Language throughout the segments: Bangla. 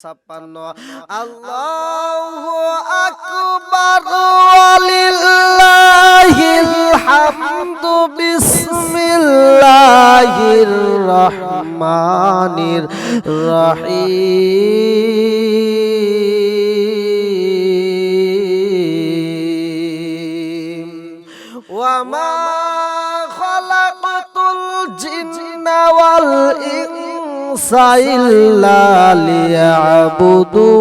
56 আল্লাহু আকবার ওয়ালিল্লাহিল হামদু বিসমিল্লাহির রহমানির রহিম ওয়া মা খালাকাতুল জিন্না ওয়াল ইনসা ইল্লা লিয়াবুদুন।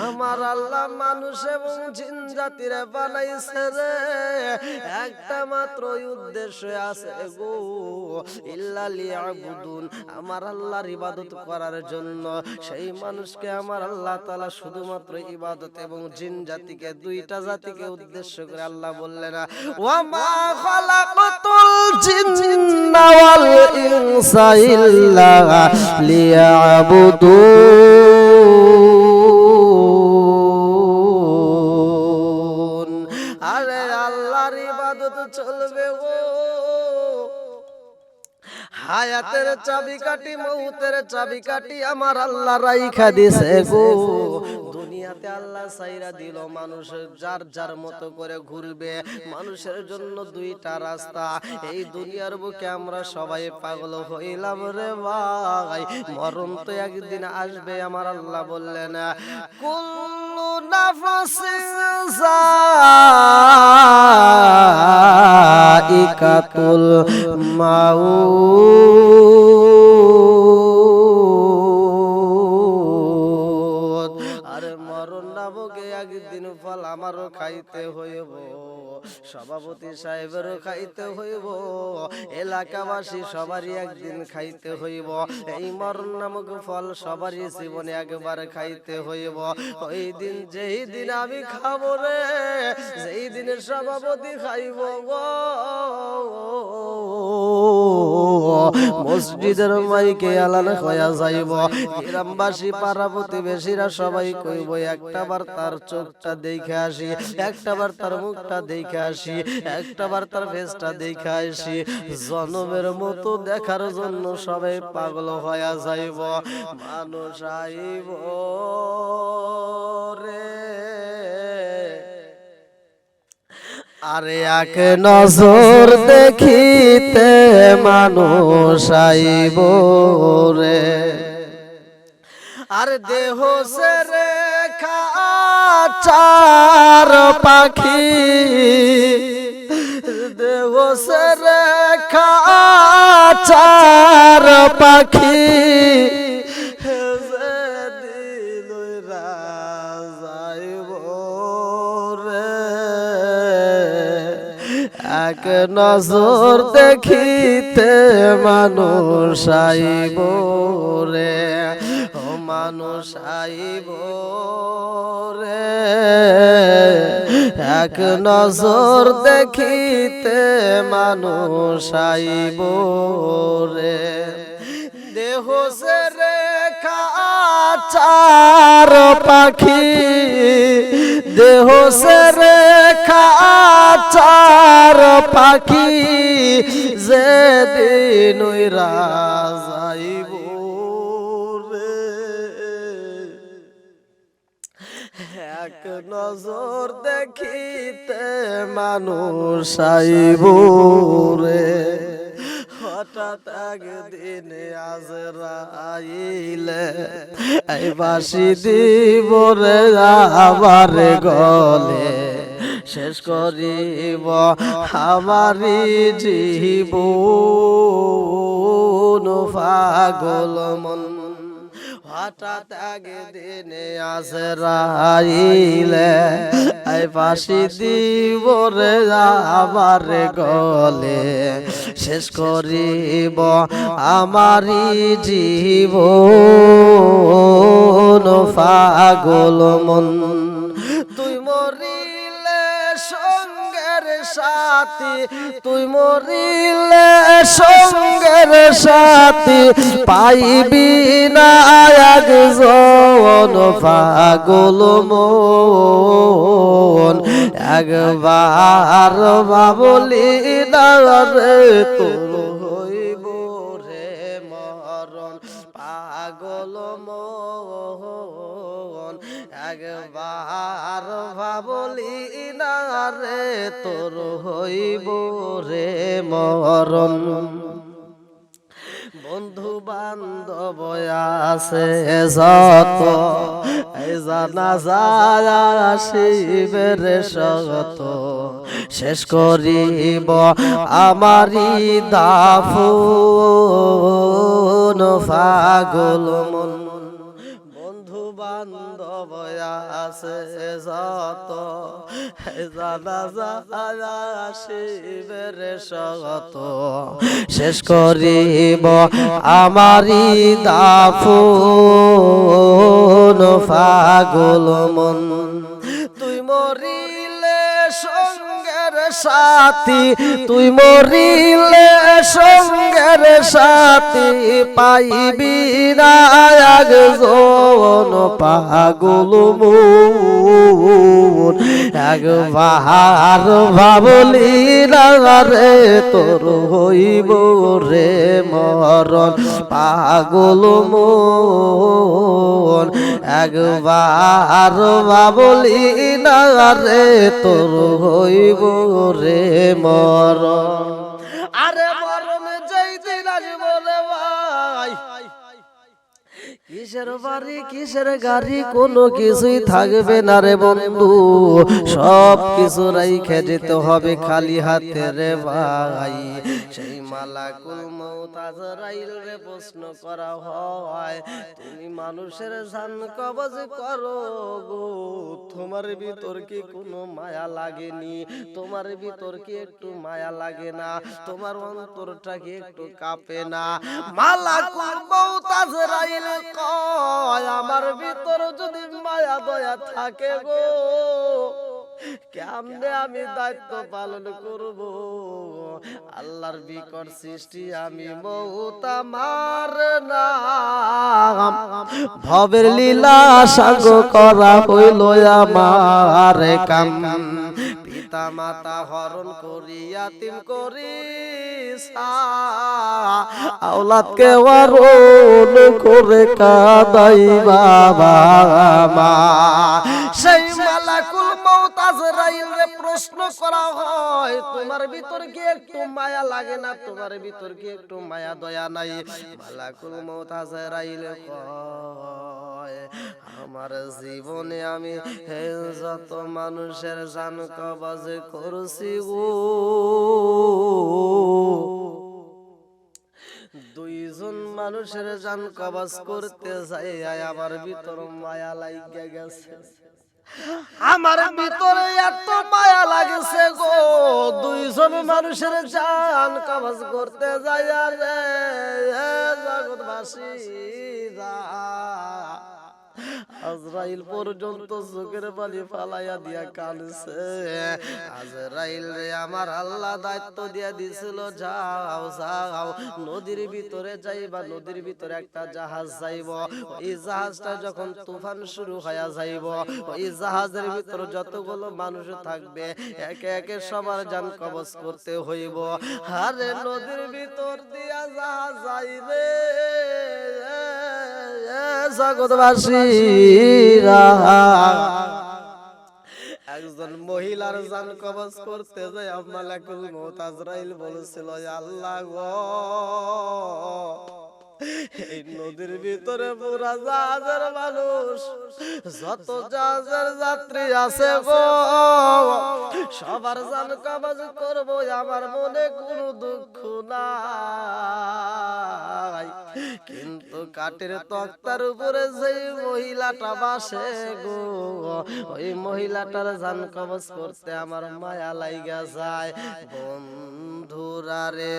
আমার আল্লাহ মানুষ এবং জিন জাতিরে বানাইছে রে একটা মাত্র উদ্দেশ্য আছে গো, ইল্লা লিয়াবুদুন, আমার আল্লাহর ইবাদত করার জন্য। সেই মানুষকে আমার আল্লাহ তাআলা শুধুমাত্র ইবাদত এবং জিন জাতিকে, দুইটা জাতিকে উদ্দেশ্য করে আল্লাহ বললেন ওয়া মা খালাকাতুল জিন্না ওয়াল ইনসা ইল্লা লিয়াবুদুন। আরে আল্লাহর ইবাদত চলবে গো, হায়াতের চাবিকাঠি মউতের চাবিকাঠি আমার আল্লাহ রাইখা দিছে গো। দুনিয়াতে আল্লাহ সাইরা দিল, মানুষ যার যার মতো করে ঘুরবে। মানুষের জন্য দুইটা রাস্তা। এই দুনিয়ার বুকে আমরা সবাই পাগল হইলাম রে ভাই, মরণ তো একদিন আসবে। আমার আল্লাহ বললেন কুল্লু নাফসিন যায়িকাতুল মাউত। আরে মরণ নামকে একদিন ফল আমারও খাইতে হইব, সভাপতি সাহেবেরও খাইতে হইব, এলাকাবাসী সবারই একদিন খাইতে হইব। এই মরণ নামক ফল সবারই জীবনে একবার খাইতে হইব। ওই দিন, যেই দিন আমি খাবো রে, যেই দিনের সভাপতি খাইব গো, মসজিদের মাইকে আলান হইয়া যাইব। গ্রামবাসী পাড়া প্রতিবেশীরা সবাই কইব একটাবার তার চোখটা দেখে আসি, একটাবার তার মুখটা দেখে আসি, একটাবার তার ফেসটা দেখে আসি। জনমের মতো দেখার জন্য সবাই পাগল হইয়া যাইব। মানুষ আইব রে, আরে এক নজর দেখিতে মানুষ আইব রে। আর দেহ সেরে খাচার পাখি, দেহ সেরে খাচার পাখি, এক নজর দেখিতে মানুষ আইব রে, ও মানুষ আইব রে, এক নজর দেখিতে মানুষ আইব রে। দেহ সেরে খাচার পাখি, দেহ সেরে খাচার পাখি, যেদিন উইরা যাইব রে, এক নজর দেখিতে মানুষ আইব রে। হঠাৎ একদিন আজরাইলে এই বাঁশি দিব রে আমার গলে, শেষ করিব আমারি জীবন পাগল মন। হঠাৎ একদিন আজরাইলে এই বাঁশি দিব রে আমার গলে, শেষ করিব আমারি জীবন পাগল মন। তুই মরিলে সঙ্গের সাথী, তুই মরিলে সঙ্গের সাথী, পাইবি না একজন পাগল মন। একবার বাবলি না রে তোর হইব রে মরণ পাগল মন একবার ভাবলি না রে তোর হইব রে মরণ বন্ধু বান্ধব আছে যত জানা যায় শিবের শত শেষ করিব আমারি দাফন পাগল মন বন্ধু বান্ধব আছে যত জানা যায় শিবের শত শেষ করিব আমারি দাফন পাগল মন তুই মরিলে সঙ্গের সাথী তুই মরিলে সঙ্গের সাথী পাইবি না একজন পাগল মন একবার ভাবলি না রে তোর হইব রে মরণ পাগল মন একবার ভাবলি না রে তোর হইব রে মরণ আরে মরণ যেই দিন আসবো রে ভাই কিসের বাড়ি কিসের গাড়ি কোনো কিছুই থাকবে না রে বন্ধু সব কিছু রাইখে যেতে হবে খালি হাতে রে ভাই সেই মালাকুল মউত আজরাইল রে প্রশ্ন করা হয় তুমি মানুষের জান কবজ করো গো তোমার ভিতর কি কোনো মায়া লাগেনি তোমার ভিতর কি একটু মায়া লাগে না তোমার অন্তরটা কি একটু কাঁপে না মালাকুল মউত আজরাইল কয় আমার ভিতর যদি মায়া দয়া থাকে গো কেমনে আমি দায়িত্ব পালন করব আল্লাহর বিকট সৃষ্টি আমি মউত আমার নাম ভবের লীলা সাঙ্গ করা হইল আমার কাম পিতা মাতা হরণ করি ইয়াতিম করি আওলাদকে ওয়ারণ করে কাদাই বাবা মা সেই মালাকুল মউত আজরাইল রে প্রশ্ন করা হয় তোমার ভিতর কি একটু মায়া লাগে না তোমার ভিতর কি একটু মায়া দয়া নাই মালাকুল মউত আজরাইল কয় আমার জীবনে আমি যত মানুষের জান কবজ করছি গো দুইজন মানুষের জান কবজ করতে যাই আমার ভিতর মায়া লাগিয়া গেছে আমার ভিতরে এত মায়া লাগছে গো দুইজন মানুষের জান কবজ করতে যাই রে জগৎবাসী আজরাইল পর্যন্ত চোখের পানি ফালাইয়া দিয়া কাঁদছে আজরাইল রে আমার আল্লাহ দায়িত্ব দিয়া দিছিল যাও যাও নদীর ভিতরে যাইবা নদীর ভিতরে একটা জাহাজ যাইব এই জাহাজটা যখন তুফান শুরু হয়ে যাইব ওই জাহাজের ভিতরে যতগুলো মানুষ থাকবে একে একে সবার জান কবজ করতে হইব আরে নদীর ভিতর দিয়া জাহাজ যাইবে জগৎবাসীরা একজন মহিলার জান কবজ করতে যায় মালাকুল মউত আজরাইল বলেছিল আল্লাহ গো এই নদীর ভিতরে পুরা জাহাজের মানুষ যত জাহাজের যাত্রী আছে গো সবার জান কবজ করব আমার মনে কোনো দুঃখ নাই কিন্তু কাঠের তক্তার উপরে যে মহিলাটা বসে গো ওই মহিলাটার জান কবজ করতে আমার মায়া লাইগা যায় বন্ধুরা রে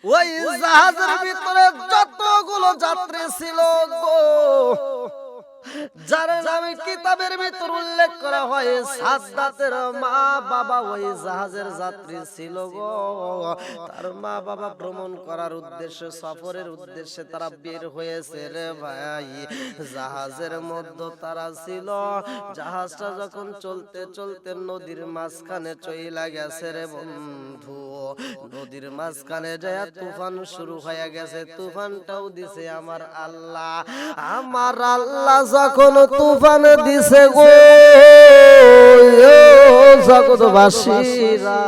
ওই জাহাজের ভিতরে যতগুলো যাত্রী ছিল গো যারা আমি কিতাবে কিতাবের ভিতর উল্লেখ করা হয় সাদ্দাতের মা বাবা ওই জাহাজের যাত্রী ছিল গো। তার মা বাবা ভ্রমণ করার উদ্দেশ্যে, সফরের উদ্দেশ্যে তারা বের হয়েছে রে ভাই। জাহাজের মধ্যে তারা ছিল। জাহাজটা যখন চলতে চলতে নদীর মাঝখানে চইলা গেছে রে বন্ধু। নদীর মাঝখানে যায় তুফান শুরু হয়ে গেছে। তুফানটাও দিছে আমার আল্লাহ। আমার আল্লাহ যখন তুফান দিছে গো, জগৎবাসীরা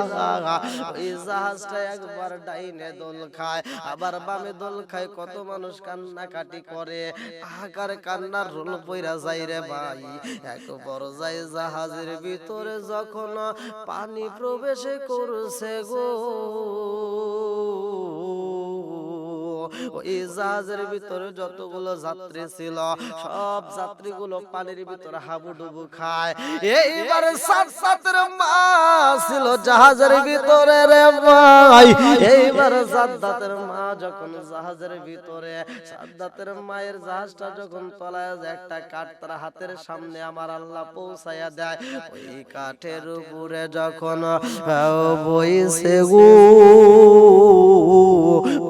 এই জাহাজটা একবার ডাইনে দোল খায়, আবার বামে দোল খায়। কত মানুষ কান্নাকাটি করে, হাহাকার কান্নার রোল পইরা যায় রে ভাই। এক পর্যায়ে জাহাজের ভিতরে যখন পানি প্রবেশ করছে গো, ওই জাহাজের ভিতরে যতগুলো যাত্রী ছিল সব যাত্রীগুলো পানির ভিতরে হাবুডুবু খায়। এইবার সাদ্দাতের মা ছিল জাহাজের ভিতরে রে ভাই। এইবার সাদ্দাতের মা যখন জাহাজের ভিতরে, সাদ্দাতের মায়ের জাহাজটা যখন তলায় যায়, একটা কাঠ তার হাতের সামনে আমার আল্লাহ পৌঁছায়া দেয়। ওই কাঠের উপরে যখন বইছে গো,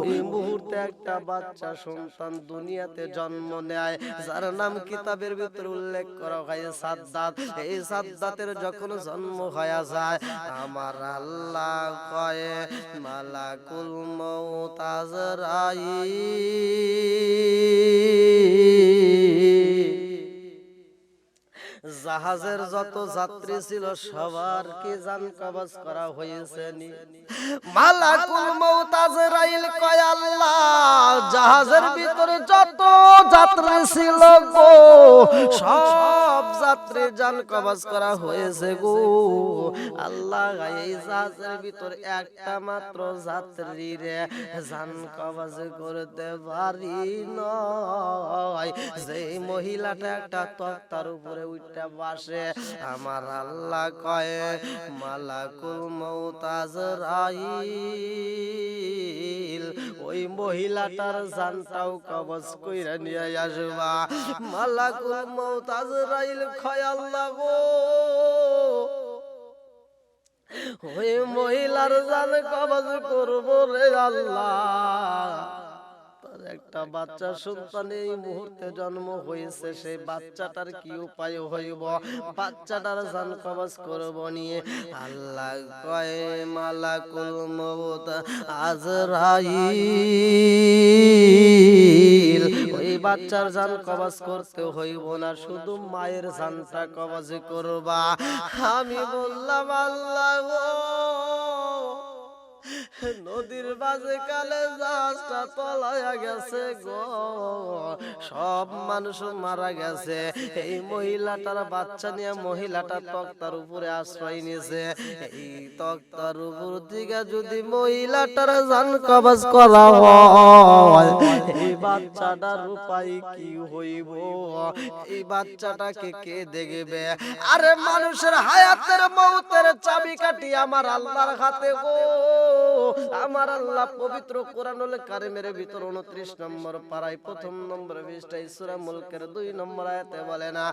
ওই মুহূর্তে একটা বাচ্চা সন্তান দুনিয়াতে জন্ম নেয়, যার নাম কিতাবের ভিতরে উল্লেখ করা হয় সাদ্দাত। এই সাদ্দাতের যখন জন্ম হয়ে যায়, আমার আল্লাহ কয় মালাকুল মউত আজরাইল জাহাজের যত যাত্রী ছিল সবার কি জান কবজ করা হয়েছে নি? মালাকুল মউত আজরাইল কয় আল্লাহ, জাহাজের ভিতরে যত যাত্রী ছিল গো, সব যাত্রী জান কবজ করা হয়েছে গো। আল্লাহ এই জাহাজের ভিতরে একটা মাত্র যাত্রীরে জান কবজ করতে পারি নয়। যে মহিলাটা একটা তক্তার উপরে উঠতে বসে, আমার আল্লাহ কয় মালাকুল মউত আজরাইল ওই মহিলাটার জানটাও কবজ কইরা নিয়ে আসবা। মালাকুল মউত আজরাইল কয় আল্লাহ গো, ওই মহিলার জান কবজ করব রে আল্লাহ। একটা বাচ্চা সন্তান এই মুহূর্তে জন্ম হয়েছে, সেই বাচ্চাটার কি উপায় হইব? বাচ্চাটার জান কবজ করব নিয়ে আল্লাহ কয় মালাকুল মউত আজরাইল ওই বাচ্চার জান কবজ করতে হইব না, শুধু মায়ের জানটা কবজ করবা। আমি বললাম আল্লাহ গো, নদীর বাজে কালে জাহাজটা তলায়া গেছে গো, সব মানুষ মারা গেছে। এই মহিলাটার বাচ্চা নিয়ে মহিলাটা তক্তার উপরে আশ্রয় নিয়েছে। এই তক্তার উপর থেকে যদি মহিলাটার জান কবজ করা হয়, এই বাচ্চাটার উপায় কি হইব? এই বাচ্চাটাকে কে দেখবে? আরে মানুষের হায়াতের মউতের চাবিকাঠি আমার আল্লাহর হাতে গো। আমার আল্লাহ পবিত্র কোরআনুল কারীমের ভিতর 29 নম্বর পারায় প্রথম নম্বর পৃষ্ঠায় সূরা মুলকের 2 নম্বর আয়াতে বলে না,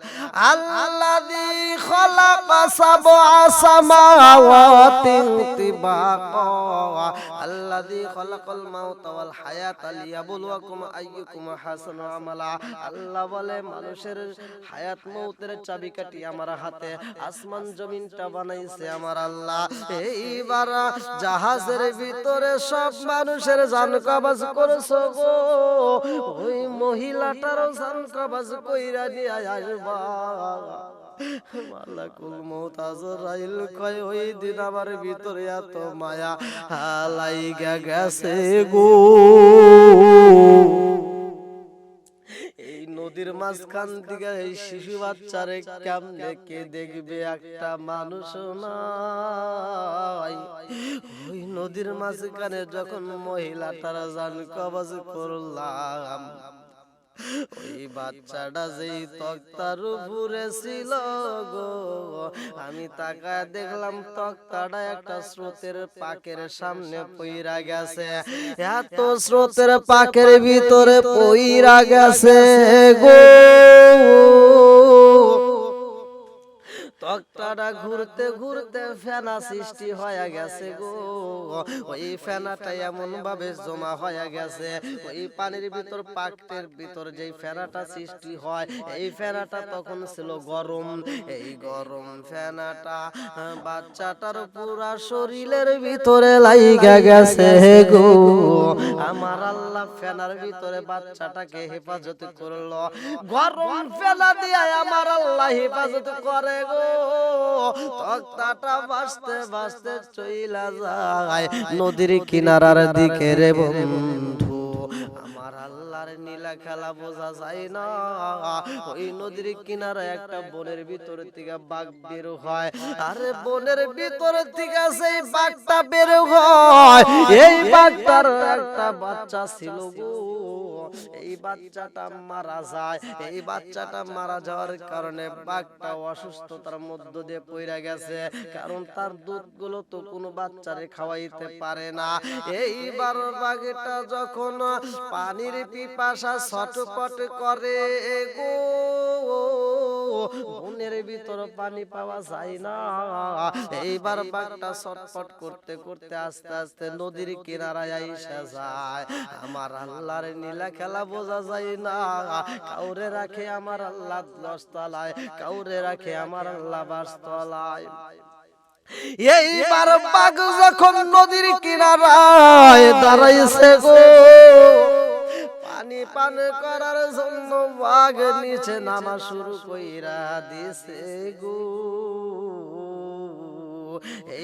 আল্লাযী খালাকা সাবআ সামাওয়াতিন তিবাকা আল্লাযী খালাকাল মাউতা ওয়াল হায়াতা লিয়াবলুয়াকুম আইয়ুকুম আহসানু আমালা। আল্লাহ বলে মানুষের হায়াত মউতের চাবিকাঠি আমার হাতে, আসমান জমিনটা বানাইছে আমার আল্লাহ। এইবার জাহাজের ভিতরে সব মানুষের জান কবজ করছো গো, ওই মহিলাটারও জান কবজ কইরা নিয়ে আসবা। মালাকুল মউত আজরাইল কয় ওই দিন আমার ভিতরে এত মায়া লাইগা গেছে গো। এই নদীর মাঝখান থেকে এই শিশু বাচ্চারে কেমনে কে দেখবে? একটা মানুষ নাই। ওই নদীর মাঝখানে যখন মহিলাটার জান কবজ করলাম, ওই বাচ্চাটা যেই তক্তার উপরে ছিল গো, আমি তাকায় দেখলাম তক্তাটা একটা স্রোতের পাকের সামনে পইরা গেছে। এত স্রোতের পাকের ভিতরে পইরা গেছে গো। তক্তাটা ঘুরতে ঘুরতে ফেনা সৃষ্টি হয়ে গেছে গো। ওই ফেনাটা এমন ভাবে জমা হয়ে গেছে, ওই পানির ভিতর পাকটের ভিতর যেই ফেনাটা সৃষ্টি হয়, এই ফেনাটা তখন ছিল গরম। এই গরম ফেনাটা বাচ্চাটার পুরা শরীরের ভিতরে লাইগা গেছে গো। আমার আল্লাহ ফেনার ভিতরে বাচ্চাটাকে হেফাজত করলো। গরম ফেনা দিয়ে আমার আল্লাহ হেফাজত করে গো। তক্তাটা ভাসতে ভাসতে চইলা যায় নদীর কিনারার দিকে রে বন্ধু। আমার আল্লাহর নীলা খেলা বোঝা যায় না। ওই নদীর কিনারে একটা বনের ভিতর থেকে বাঘ বের হয়, আরে বনের ভিতর থেকে সেই বাঘটা বের হয়। এই বাঘটার একটা বাচ্চা ছিল গো। এই বাচ্চাটা মারা যায়। এই বাচ্চাটা মারা যাওয়ার কারণে বাঘটা অসুস্থতার মধ্য দিয়ে পড়ে গেছে, কারণ তার দুধগুলো তো কোনো বাচ্চারে খাওয়াইতে পারে না। এইবার বাঘটা যখন পানির পিপাসা ছটপট করে গো, বনের ভিতর পানি পাওয়া যায় না। এইবার বাঘটা ছটপট করতে করতে আস্তে আস্তে নদীর কিনারায় আইসা যায়। আমার আল্লাহর নীলা খেলা বোঝা যায় না। কাউরে রাখে আমার আল্লাহ 10 তলায়, কাউরে রাখে আমার আল্লাহ 22 তলায়। এইবার বাঘ যখন নদীর কিনারায় দাঁড়াইছে গো, পানি পান করার জন্য বাঘ নিচে নামা শুরু কইরা দিছে গো।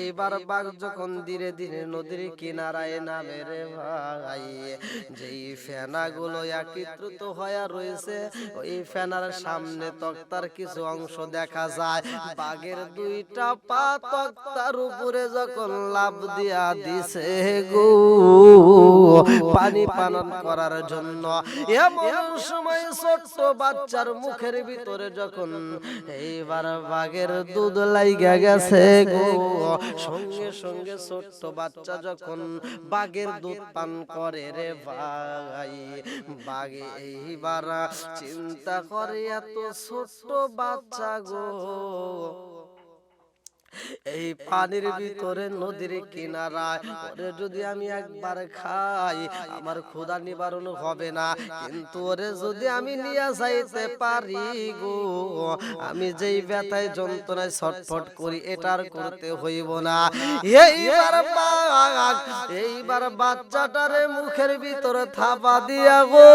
এইবার বাঘ যখন ধীরে ধীরে নদীর কিনারায় নামে রে ভাই, যেই ফেনাগুলো একত্রিত হয়ে রয়েছে, ওই ফেনার সামনে তক্তার কিছু অংশ দেখা যায়। বাঘের দুইটা পা তক্তার উপরে যখন লাফ দিয়া দিছে গো পানি পান করার জন্য, এমন সময় ছোট্ট বাচ্চার মুখের ভিতরে যখন এইবার বাঘের দুধ লাইগা গেছে গো, সঙ্গে সঙ্গে ছোট্ট বাচ্চা যখন বাঘের দুধ পান করে রে ভাই, বাঘে এইবার চিন্তা করে এত ছোট্ট বাচ্চা গো, এই পানির ভিতরে নদীর কিনারায় ওরে যদি আমি একবার খাই আমার ক্ষুধা নিবারণ হবে না, কিন্তু ওরে যদি আমি নিয়ে যাইতে পারি গো, আমি যেই ব্যথায় যন্ত্রণায় ছটফট করি এটার করতে হইব না। এইবার বাচ্চাটারে মুখের ভিতরে থাপা দিয়া গো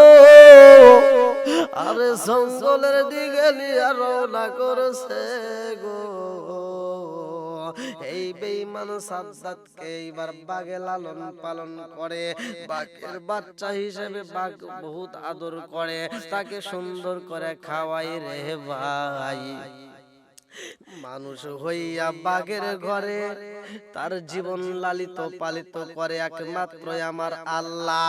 আরে জঙ্গলের দিকে নিয়ে রওনা করেছে গো। এই বেঈমান সাজ্জাদকে এইবার বাঘে লালন পালন করে, বাঘের বাচ্চা হিসেবে বাঘ বহুত আদর করে, তাকে সুন্দর করে খাওয়াই রে ভাই। মানুষ হইয়া বাঘের ঘরে তার জীবন লালিত পালিত করে একমাত্র আমার আল্লাহ।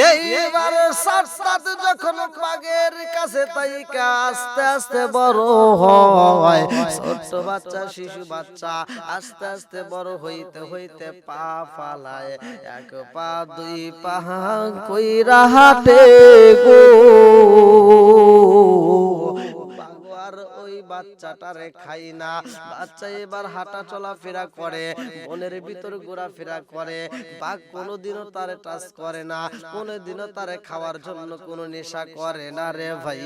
এইবার সাজ্জাদ যখন বাঘের কাছে তাইকা আস্তে আস্তে বড় হয়, ছোট বাচ্চা শিশু বাচ্চা আস্তে আস্তে বড় হইতে হইতে পা ফালায়, এক পা দুই পা কইরা হাঁটে গো। ওই বাচ্চাটারে খাই না, বাচ্চা এবার হাঁটা চলাফেরা করে, বনের ভিতর ঘোরাফেরা করে, বাঘ কোনোদিনও তারে টাচ করে না, কোনোদিনও তারে খাওয়ার জন্য কোনো নেশা করে না রে ভাই।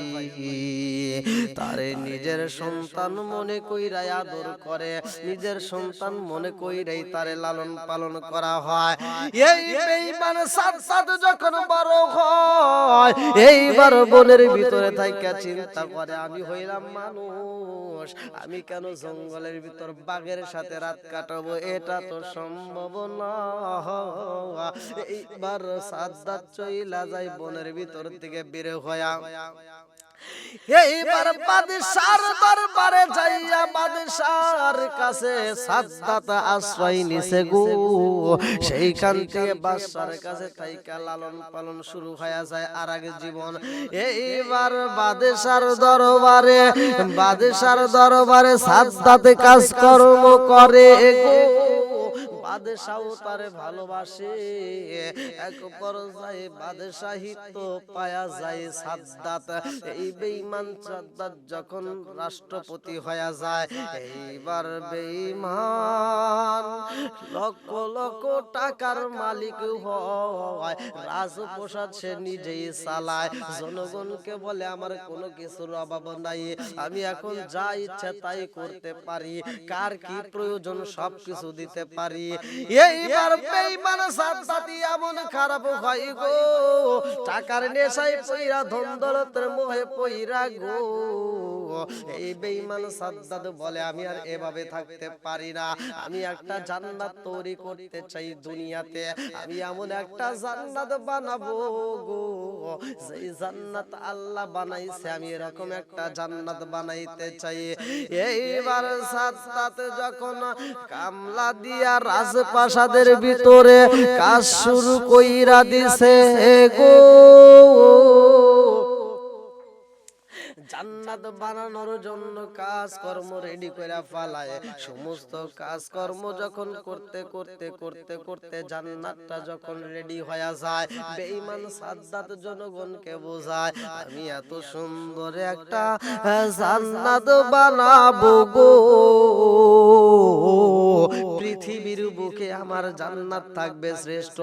তারে নিজের সন্তান মনে কইরাই আদর করে, নিজের সন্তান মনে কইরাই তারে লালন পালন করা হয়। এই বেঈমান সাজ্জাদ যখন বড় হয়, এইবার বনের ভিতরে থাইকা চিন্তা করে আমি হইলাম মানুষ, আমি কেন জঙ্গলের ভিতর বাঘের সাথে রাত কাটাবো, এটা তো সম্ভব না। এইবার সাজ্জাদ চইলা যায় বনের ভিতর থেকে বের হয়া, এইবার বাদশার দরবারে যাইয়া বাদশার কাছে সাজ্জাদ আশ্রয় নিছে গো। সেইখান থেকে বাদশার কাছে থাইকা লালন পালন শুরু হয়ে যায় আরেক জীবন। এইবার বাদশার দরবারে সাজ্জাদ কাজকর্ম করে গো। বাদশাও তারে ভালোবাসে। এক পর্যায়ে বাদশাহিত্ব পায়া যায় সাদ্দাত। এই বেঈমান সাদ্দাত যখন রাষ্ট্রপতি হয়ে যায়, এইবার বেঈমান লক্ষ লক্ষ টাকার মালিক হয়, রাজপ্রাসাদ সে নিজেই চালায়, জনগণকে বলে আমার কোনো কিছুর অভাব নাই, আমি এখন যা ইচ্ছা তাই করতে পারি, কার কি প্রয়োজন সব কিছু দিতে পারি। এইবার বেঈমান সাদ্দাত এমন খারাপ হয় গো, টাকার নেশায় পইরা, ধন দৌলতের মোহে পইরা গো। এই বেঈমান সাদ্দাত বলে আমি আর এভাবে থাকতে পারি না, আমি একটা জান্নাত তৈরি করতে চাই দুনিয়াতে, আমি এমন একটা জান্নাত বানাবো গো, যেই জান্নাত আল্লাহ বানাইছে আমি এরকম একটা জান্নাত বানাইতে চাই। এইবার সাদ্দাত যখন কামলা দিয়া রাজপ্রাসাদের ভিতরে কাজ শুরু কইরা দিছে গো, জান্নাত বানানোর জন্য কাজকর্ম রেডি করে ফেলায়। সমস্ত কাজকর্ম যখন করতে করতে করতে করতে জান্নাতটা যখন রেডি হয়ে যায়, বেঈমান সাদ্দাত জনগণকে বোঝায় আমি এত সুন্দর একটা জান্নাত বানাবো গো, পৃথিবীর বুকে আমার জান্নাত থাকবে শ্রেষ্ঠ,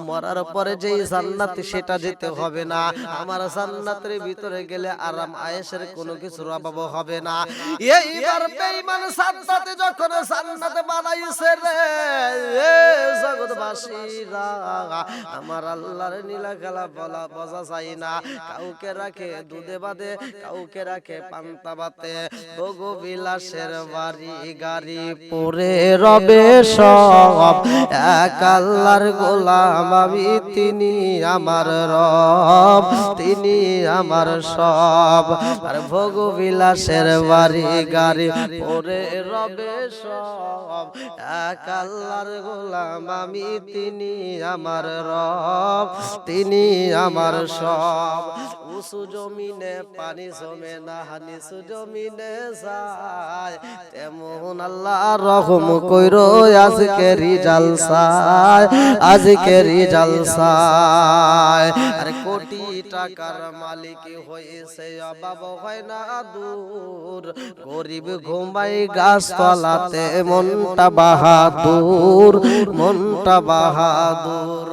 মরার পরে যেই জান্নাত সেটা যেতে হবে না, আমার জান্নাতের ভিতরে গেলে আরাম আয়েশের কোনো কিছুর অভাব হবে না। এইবার বেঈমান সাদ্দাত যখন জান্নাত বানাইছে রে জগৎবাসীরা, আমার আল্লাহর নীলা খেলা বলা বোঝা যায় না, কাউকে রাখে দুধে বাদে, কাউকে রাখে পান্তা ভাতে, ভোগ বিলাসের বাড়ি গাড়ি পরে রবে সব, এক আল্লাহর গোলাম আমি, তিনি আমার রব, তিনি আমার সব, আর ভোগ বিলাসের বাড়ি গাড়ি পরে রবে সব, এক আল্লাহর গোলাম আমি, তিনি আমার রব, তিনি আমার সব। উঁচু জমিনে পানি জমে না, নিচু জমিনে যায়, তেমন আল্লাহ রহম কইরো আজকে রিজালসায়, আজকে রিজালসায়। আর কোটি টাকার মালিক হয়েছে অভাব হয় না দূর, গরিব ঘুমাই গাছতলাতে মনটা বাহাদুর, মনটা বাহাদুর।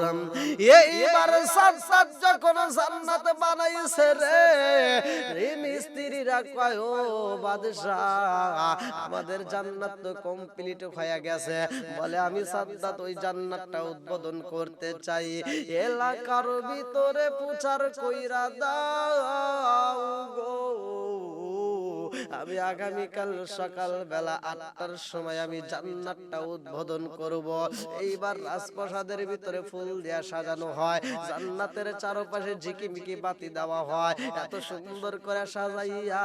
এইবার সাদ্দাত যখন জান্নাত বানাইছে রে, মিস্ত্রিরা কয় ও বাদশাহ আমাদের জান্নাত তো কমপ্লিট হয়ে গেছে, বলে আমি সাদ্দাত ওই জান্নাতটা উদ্বোধন করতে চাই, এলাকার ভিতরে প্রচার কইরা দাও গো, আমি আগামীকাল সকাল বেলা 8টার সময় আমি জান্নাতটা উদ্বোধন করব। এইবার রাজপ্রাসাদের ভিতরে ফুল দিয়া সাজানো হয়, জান্নাতের চারপাশে ঝিকিমিকি বাতি দেওয়া হয়, এত সুন্দর করে সাজাইয়া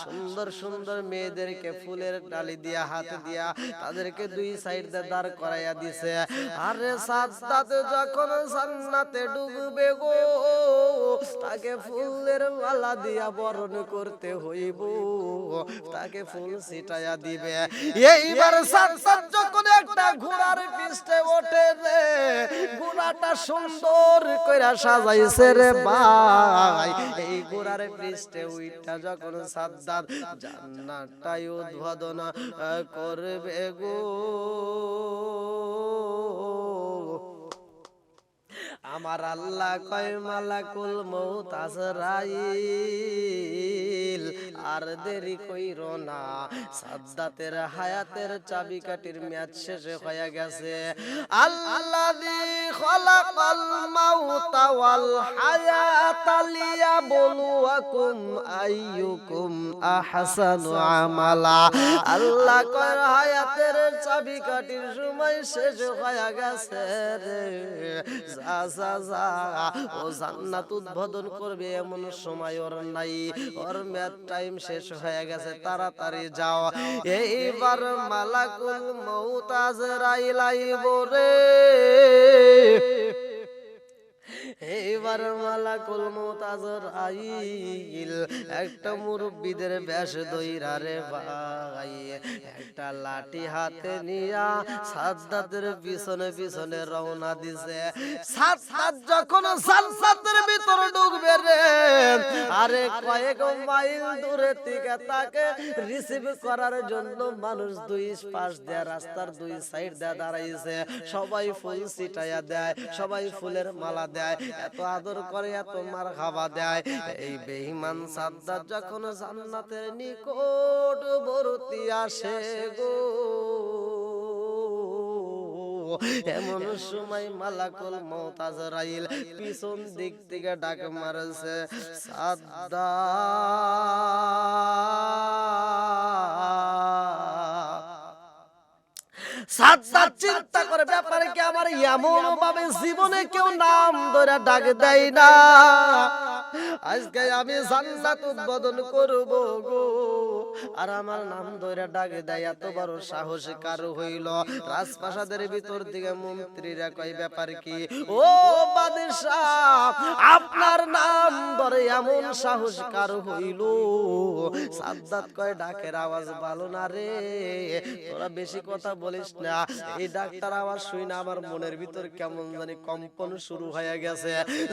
সুন্দর সুন্দর মেয়েদেরকে ফুলের ডালি দিয়া হাত দিয়া তাদেরকে দুই সাইড দিয়ে দাঁড় করাইয়া দিছে। আরে সাদ্দাত যখন জান্নাতে ডুববে গো, তাকে ফুলের মালা দিয়া বরণ করতে হইব, তাকে ফুল ছিটাইয়া দিবে। এইবার সাদ্দাত যখন একটা ঘোড়ার পিঠে ওঠে রে, ঘোড়াটা সুন্দর কইরা সাজাইছে রে ভাই, এই ঘোড়ার পিঠে উইঠা যখন সাদ্দাত জান্নাতটাই উদ্বোধন করবে গো, আমার আল্লাহ কয় মালাকুল মউত আজরাইল আর দেরি কইরো না, সাদ্দাতের হায়াতের চাবিকাঠির মেয়াদ শেষ হয়ে গেছে। আল্লাযী খালাকাল মাউতা ওয়াল হায়াতা লিয়াবলুয়াকুম আইয়ুকুম আহসানু আমালা। আল্লাহ কয় হায়াতের চাবিকাঠির সময় শেষ হয়ে গেছে রে, যা যা যা, ও জান্নাত উদ্বোধন করবে এমন সময় ওর নাই, ওর মেয়াদ টাইম শেষ হয়ে গেছে, তাড়াতাড়ি যাও। এইবার মালাকুল মউত আজরাইল আইব রে, এইবার মালাকুল মউত আজরাইল একটা মুরব্বিদের বেশ দইরা রে ভাই, একটা লাঠি হাতে নিয়া সাজ্জাদের পিছনে পিছনে রওনা দিছে। সাজ্জাদ যখন জান্নাতের ভিতর ঢুকবে রে, আরে কয়েক মাইল দূরে থেকে তাকে রিসিভ করার জন্য মানুষ দুই পাশ দিয়ে রাস্তার দুই সাইড দিয়ে দাঁড়াইছে। সবাই ফুল ছিটাইয়া দেয়, সবাই ফুলের মালা দেয়, এত আদর করে, এত মারহাবা দেয়। এই বেঈমান সাজ্জাদ যখন জান্নাতের নিকটবর্তী আসে গো, এমন সময় মালাকুল মউত আজরাইল পিছন দিক থেকে ডাক মারছে, সাজ্জাদ। সাজ্জাদ চিন্তা করে ব্যাপারে কি আমার এমন ভাবে জীবনে কেউ নাম ধরে ডাক দেয় না, আজকে আমি জান্নাত উদ্বোধন করব গো, আর আমার নাম ধরে ডাক দেয়, এত বড় সাহস কার হইল? রাজপ্রাসাদের ভিতর থেকে মন্ত্রীরা কয় ব্যাপার কি? ও বাদশাহ, আপনার নাম ধরে এমন সাহস কার হইল? সাজ্জাদ কয় ডাকের আওয়াজ ভালো না রে, তোরা বেশি কথা বলিস না। এই ডাক্তার আওয়াজ শুই না আমার মনের ভিতর কেমন জানি কম্পন শুরু হয়ে গেছে।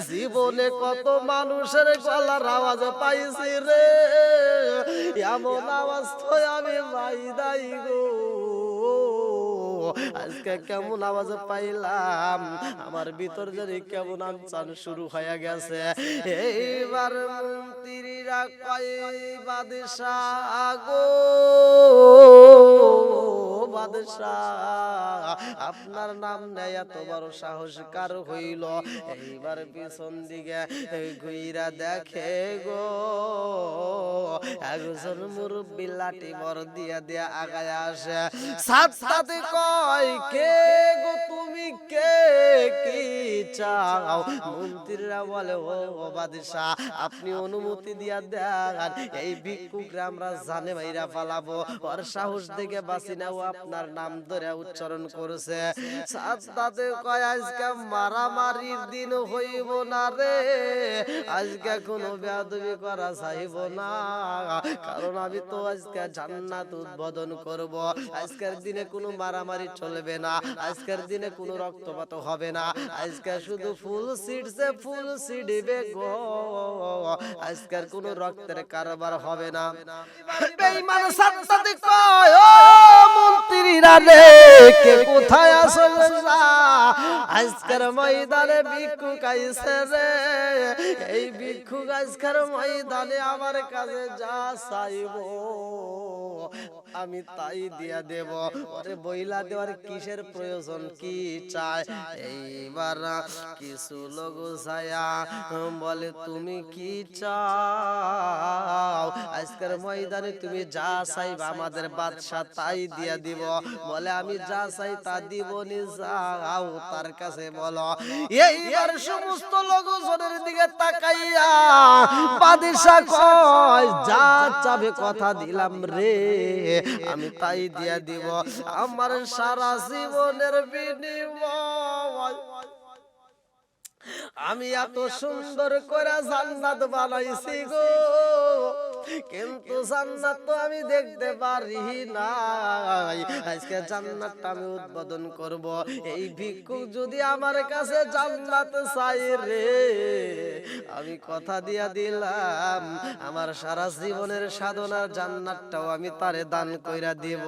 জীবনে কত মানুষের গলার আওয়াজ পাইছি রে, এমন আওয়াজ তো আমি পাই নাই গো। আজকে কেমন আওয়াজ পাইলাম, আমার ভিতর জানি কেমন আনচান শুরু হয়ে গেছে। এইবার মন্ত্রীরা কয়, বাদশাহ গো, বাদশাহ আপনার নাম নেয় এত বড় সাহস কার হইল? এইবার পিছন দিকে ঘুইরা দেখে গো, একজন মুরব্বি লাঠি বর দিয়া দিয়া আগায় আসে। সাজ্জাদ কয়, কে গো তুমি, কে, কি চাও? মন্ত্রীরা বলে, ও বাদশাহ আপনি অনুমতি দিয়া দেন, এই ভিক্ষুকরা আমরা জানে মাইরা পালাবো, ওর সাহস দেখে বাঁচি না, ও আপনার নাম ধরে উচ্চারণ করেছে। সাজ্জাদ কয়, আজকে মারামারির দিন হইব না রে, আজকে কোনো বেয়াদবি করা চাইব না, কারণ আমি তো আজকে জান্নাত উদ্বোধন করব। আজকের দিনে কোনো মারামারি চলবে না, আজকের দিনে কোনো রক্তপাত হবে না, আজকে শুধু ফুল ছিটছে, ফুল ছিড়বে গো, আজকের কোনো রক্তের কারবার হবে না। বেঈমান সাজ্জাদ কয়, ও মন্ত্রীরা রে, কে কোথায় আসলে আজকের ময়দানে ভিক্ষুক আইছে রে, এই ভিক্ষুক আজকের ময়দানে আমার কাছে যা চাইবো আমি তাই দিয়া দেব, ওরে বইলা দেওয়ার কিসের প্রয়োজন, কি চায়? এইবার কিছু লোক ছায়া বলে, তুমি কি চাও? আজকের ময়দানে তুমি যা চাইবা আমাদের বাদশা তাই দিয়া দিব। বলে, আমি যা চাই তা দিব নি, যাও তার কাছে বলো। এইবার সমস্ত লোকজনের দিকে তাকাইয়া বাদশা কয়, যা চাবে কথা দিলাম রে, আমি তাই দিয়া দিব, আমার সারা জীবনের বিনিময় আমি এত সুন্দর করে জান্নাত বানাইছি গো, কিন্তু জান্নাত তো আমি দেখতে পারি না, আজকে জান্নাতটা আমি উদ্বোধন করব। এই ভিক্ষুক যদি আমার কাছে জান্নাত চাই রে, আমি কথা দিয়া দিলাম আমার সারা জীবনের সাধনার জান্নাতটাও আমি তারে দান কইরা দিব।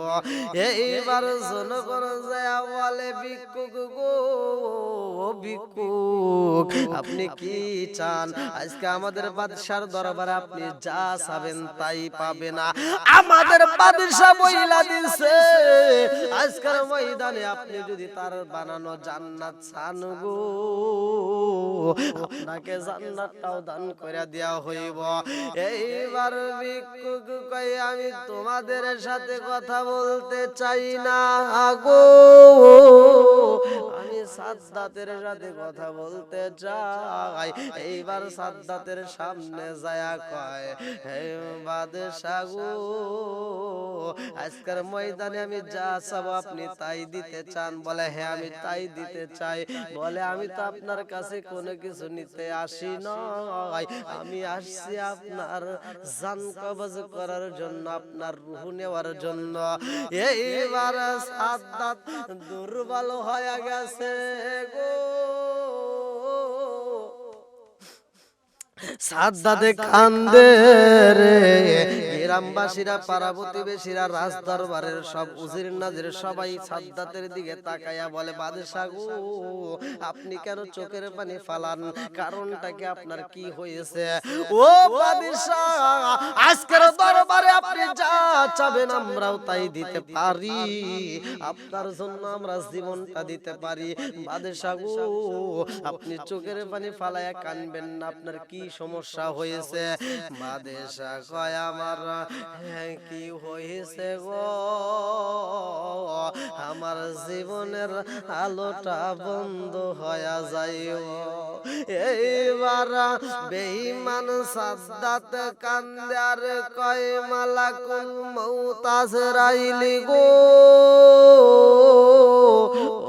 এইবার জনগণ যায় বলে, ভিক্ষুক গো, ভিক্ষুক আপনি কি চান? আজকে আমাদের বাদশার দরবারে আপনি যা চাবেন তাই পাবে না, আমাদের বাদশা বইলা দিছে আজকের ময়দানে আপনি যদি তার বানানো জান্নাত চান গো, আপনাকে জান্নাতটাও দান করে দেওয়া হইব। এইবার ভিক্ষুক কয়, আমি তোমাদের সাথে কথা বলতে চাই না গো, আমি সাজ্জাদের সাথে কথা বলতে চাই। এইবার সাজ্জাদের সামনে যায়া কয়, হে বাদশা গো, আজকের ময়দানে আমি যা চাবো আপনি তাই দিতে চান? বলে হ্যাঁ আমি তাই দিতে চাই। বলে আমি তো আপনার কাছে কোনো কিছু নিতে আসি নয়, আমি আসছি আপনার জান কবজ করার জন্য, আপনার রূহ নেওয়ার জন্য। এইবার সাদ্দাত দুর্বল হয়ে গেছে গো। সাদ্দাতে কান্দে রে, গ্রামবাসীরা, পাড়া প্রতিবেশীরা, রাজ দরবারের সব উজির নাজির সবাই সাদ্দাতের দিকে তাকায়া বলে, বাদশাহ গো আপনি কেন চোখের পানি ফালান? কারণটা কি, আপনার কি হয়েছে? ও বাদশাহ, আজকের দরবারে আপনি যা চাবেন আমরাও তাই দিতে পারি, আপনার জন্য আমরা জীবনটা দিতে পারি। বাদশাহ গো আপনি চোখের পানি ফালায়া কানবেন না, আপনার কি সমস্যা হয়েছে? বাদশাহ কয় আমার কি হয়েছে গো, আমার জীবনের আলোটা বন্ধ হয়ে যায়। এইবার বেঈমান সাদ্দাত কান্দে আর কয়, মালাকুল মউত আজরাইল গো,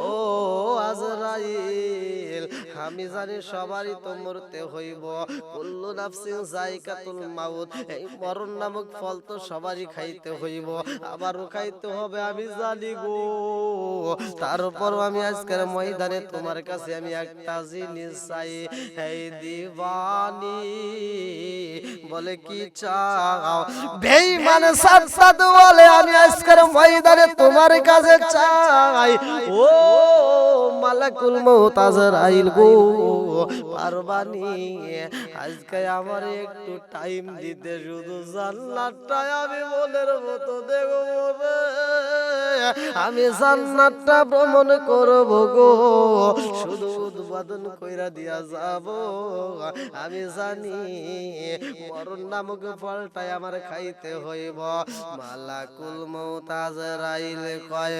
ও আজরাইল, আমি জানি সবারই তো মরতে হইব, কুল্লু নাফসিন যায়কাতুল মাউত, এই মরণ নামক ফল তো সবারই খাইতে হইব, আবারও খাইতে হবে আমি জানি গো। তারপর আমি আজকের ময়দানে তোমার কাছে আমি একটা জিনিস চাই। এই দিবানি বলে কি চাও? বেঈমান সাদ্দাত বলে আমি আজকের ময়দানে তোমার কাছে চাই, ও মালাকুল মউত আজরাইল গো, পারবানি আজকে আমার একটু টাইম দিতে, শুধু জান্নাতটা আমি মনের মতো দেখব রে, আমি জান্নাতটা ভ্রমণ করব গো, শুধু উদ্বোধন কইরা দিয়া যাব। আমি জানি মরণ নামক ফলটাই আমার খাইতে হইব। মালাকুল মউত আজরাইল কয়,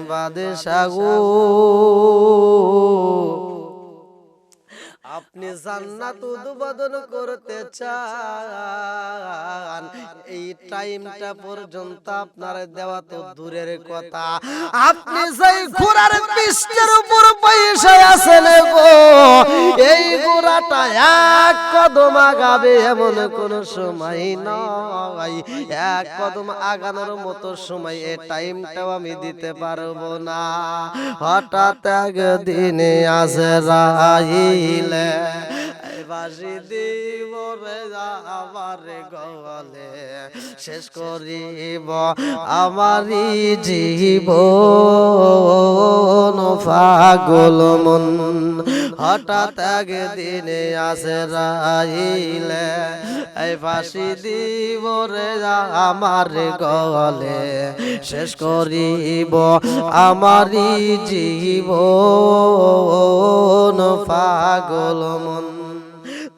বাদশাহ গো আপনি জান্নাত উদ্বোধন করতে চান, এই টাইমটা পর্যন্ত আপনার দেওয়া তো দূরের কথা, আপনি যেই ঘোড়ার পৃষ্ঠের উপর বসে আছেন গো, এই ঘোড়াটা এক কদম আগাবে এমন কোন সময় নয়, এক কদম আগানোর মতো সময় এই টাইমটাও আমি দিতে পারবো না। হঠাৎ একদিন আজরাইল বাঁশি দিব রে আমার গলে, শেষ করিব আমারই জীবন পাগল মন। হঠাৎ একদিন আজরাইল ফাঁসি দিব রে আমার গলে, শেষ করিব আমারই জীবন পাগল মন।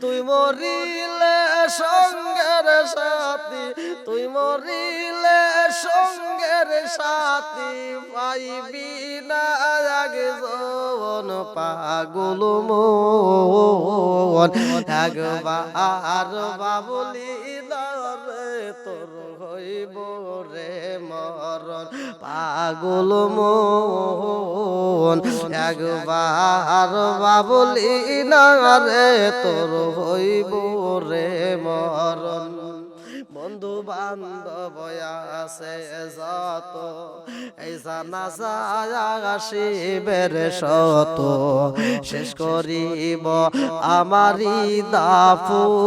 তুই মরিলে সঙ্গের সাথী, তুই মরিলে সঙ্গের সাথী, পাইবি না একজন পাগল মন। একবার বাবুলি রে তোর হইব রে মরণ পাগল মন, একবার বাবুলি রে তোর হইব রে মরণ। বন্ধু বান্ধব আছে যত, এই জানাজা শিবের শত, শেষ করিব আমারই দাফন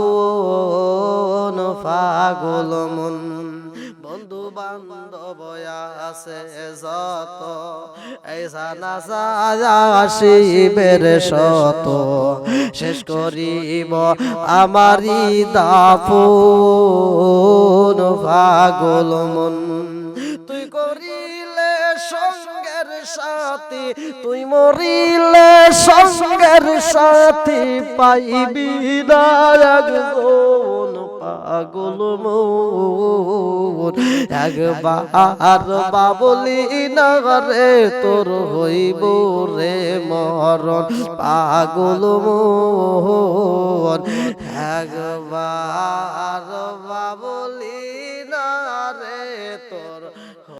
পাগল মন। বন্ধু বান্ধব আছে যত, এই জানাজা শিবের শত, শেষ করিব আমারই দাফন পাগল মন। তুই করিলে সঙ্গের সাথী, তুই মরিলে সঙ্গের সাথী, পাইবি না একজন পাগল মন। একবার বাবলি না রে তোর হইব রে মরণ পাগল মন। একবার